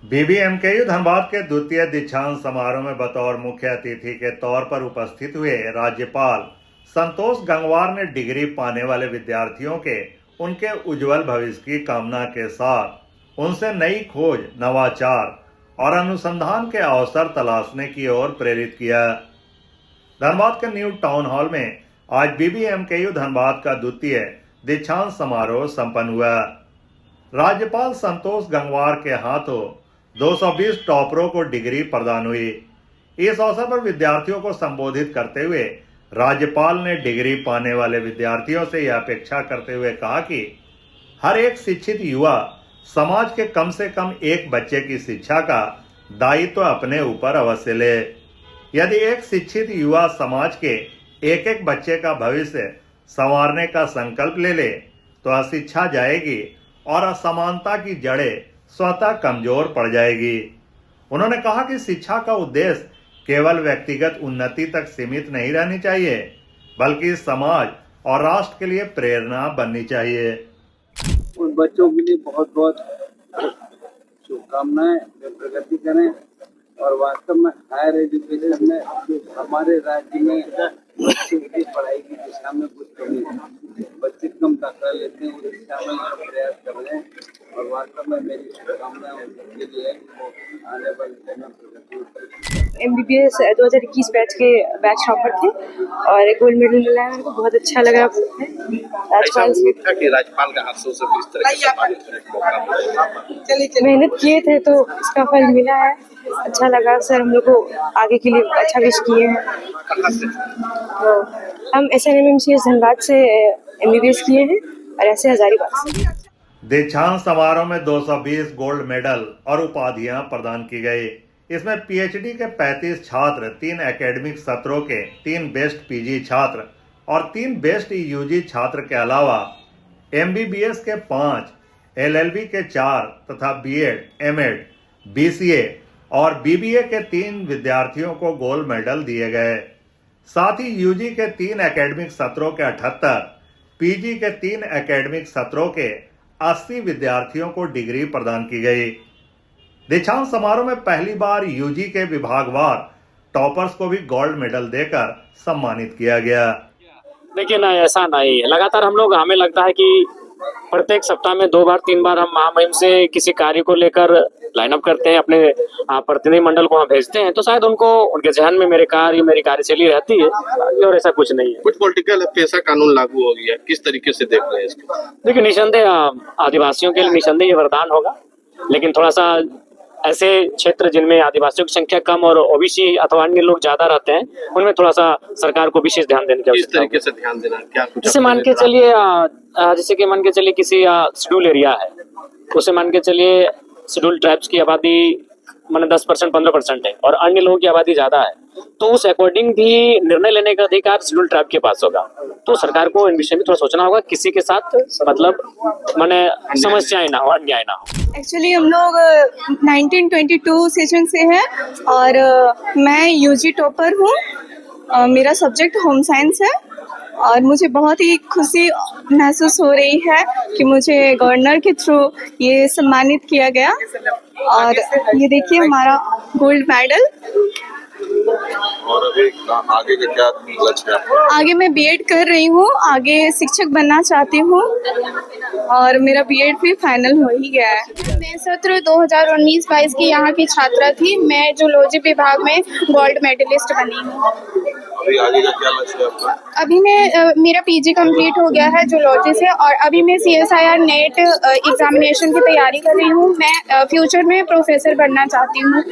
BBMKU Dhanbad के द्वितीय दीक्षांत समारोह में बतौर मुख्य अतिथि के तौर पर उपस्थित हुए राज्यपाल संतोष गंगवार ने डिग्री पाने वाले विद्यार्थियों के उनके उज्जवल भविष्य की कामना के साथ उनसे नई खोज, नवाचार और अनुसंधान के अवसर तलाशने की ओर प्रेरित किया। धनबाद के न्यू टाउन हॉल में आज बीबीएमकेयू धनबाद का द्वितीय दीक्षांत समारोह संपन्न हुआ। राज्यपाल संतोष गंगवार के हाथों 220 टॉपरों को डिग्री प्रदान हुई। इस अवसर पर विद्यार्थियों को संबोधित करते हुए राज्यपाल ने डिग्री पाने वाले विद्यार्थियों से यह अपेक्षा करते हुए कहा कि हर एक शिक्षित युवा समाज के कम से कम एक बच्चे की शिक्षा का दायित्व अपने ऊपर अवश्य ले। यदि एक शिक्षित युवा समाज के एक एक बच्चे का भविष्य संवारने का संकल्प ले ले तो अशिक्षा जाएगी और असमानता की जड़ें स्वतः कमजोर पड़ जाएगी। उन्होंने कहा कि शिक्षा का उद्देश्य केवल व्यक्तिगत उन्नति तक सीमित नहीं रहनी चाहिए, बल्कि समाज और राष्ट्र के लिए प्रेरणा बननी चाहिए। उन बच्चों के लिए बहुत बहुत शुभकामनाएं, वे प्रगति करें और वास्तव में हायर एजुकेशन में हमारे राज्य में बच्चों की पढ़ाई की दिशा में कुछ कमी है। बच्चे कम दाखिला लेते हैं, उस दिशा में प्रयास कर रहे हैं और वास्तव में मेरी शुभकामनाएं उनके लिए है कि वो आने वाले समय प्रगति। MBBS 2021 बैच के बैच टॉपर थे और गोल्ड मेडल मिला है। मेरे को बहुत अच्छा लगा। राज्यपाल का हाथों से इस तरह के सम्मानित करने का मौका मिला। मेहनत किए थे तो इसका फल मिला है। अच्छा लगा सर, हम लोग को आगे के लिए अच्छा विश किए हैं। तो हम SNMMCS धनबाद से MBBS किए हैं और ऐसे हजारीबाग से। दीक्षांत समारोह में 220 गोल्ड मेडल और उपाधियां प्रदान की गई। इसमें PhD के 35 छात्र, 3 एकेडमिक सत्रों के 3 बेस्ट PG छात्र और 3 बेस्ट UG छात्र के अलावा MBBS के 5, LLB के 4 तथा B.Ed, M.Ed, BCA और BBA के 3 विद्यार्थियों को गोल्ड मेडल दिए गए। साथ ही UG के 3 एकेडमिक सत्रों के 78, PG के 3 एकेडमिक सत्रों के 80 विद्यार्थियों को डिग्री प्रदान की गई। दीक्षांत समारोह में पहली बार UG के विभागवार टॉपर्स को भी गोल्ड मेडल देकर सम्मानित किया गया। लेकिन ऐसा नहीं है, लगातार हम लोग, हमें लगता है कि प्रत्येक सप्ताह में 2 बार 3 बार हम महामहिम से किसी कार्य को लेकर लाइन अप करते हैं, अपने प्रतिनिधि मंडल को वहाँ भेजते हैं, तो शायद उनको उनके जहन में मेरी कार्यशैली रहती है और ऐसा कुछ नहीं है। कुछ पॉलिटिकल पैसा कानून लागू हो गया, किस तरीके से देख रहे हैं इसको? देखिए, निसंदेह आदिवासियों के लिए निसंदेह ये वरदान होगा, लेकिन थोड़ा सा ऐसे क्षेत्र जिनमें आदिवासियों की संख्या कम और OBC अथवा अन्य लोग ज्यादा रहते हैं, उनमें थोड़ा सा सरकार को विशेष ध्यान देने की आवश्यकता है। किस तरीके से ध्यान देना, क्या कुछ? जैसे मान के चलिए किसी शेड्यूल एरिया है, उसे मान के चलिए शेड्यूल ट्राइब्स की आबादी माने 10% 15% है और अन्य लोगों की आबादी ज्यादा है, तो उस अकॉर्डिंग भी निर्णय लेने का अधिकार शेड्यूल ट्राइब के पास होगा। तो सरकार को इन विषय में थोड़ा सोचना होगा, किसी के साथ मतलब माने समस्याएं ना हो, अन्याय ना हो। एक्चुअली हम लोग 1922 सेशन से हैं और मैं UG टॉपर हूँ। मेरा सब्जेक्ट होम साइंस है और मुझे बहुत ही खुशी महसूस हो रही है कि मुझे गवर्नर के थ्रू ये सम्मानित किया गया और ये देखिए हमारा गोल्ड मेडल। और अभी आगे का क्या लक्ष्य है आपका? आगे मैं B.Ed कर रही हूँ, आगे शिक्षक बनना चाहती हूँ और मेरा B.Ed भी फाइनल हो ही गया है। मैं सत्र 2019-22 की यहाँ की छात्रा थी। मैं जूलॉजी विभाग में गोल्ड मेडलिस्ट बनी हूँ। अभी आगे का क्या लक्ष्य है आपका? अभी मैं मेरा PG कंप्लीट हो गया है जूलॉजी से और अभी मैं CSIR नेट एग्जामिनेशन की तैयारी कर रही हूँ। मैं फ्यूचर में प्रोफेसर बनना चाहती हूँ।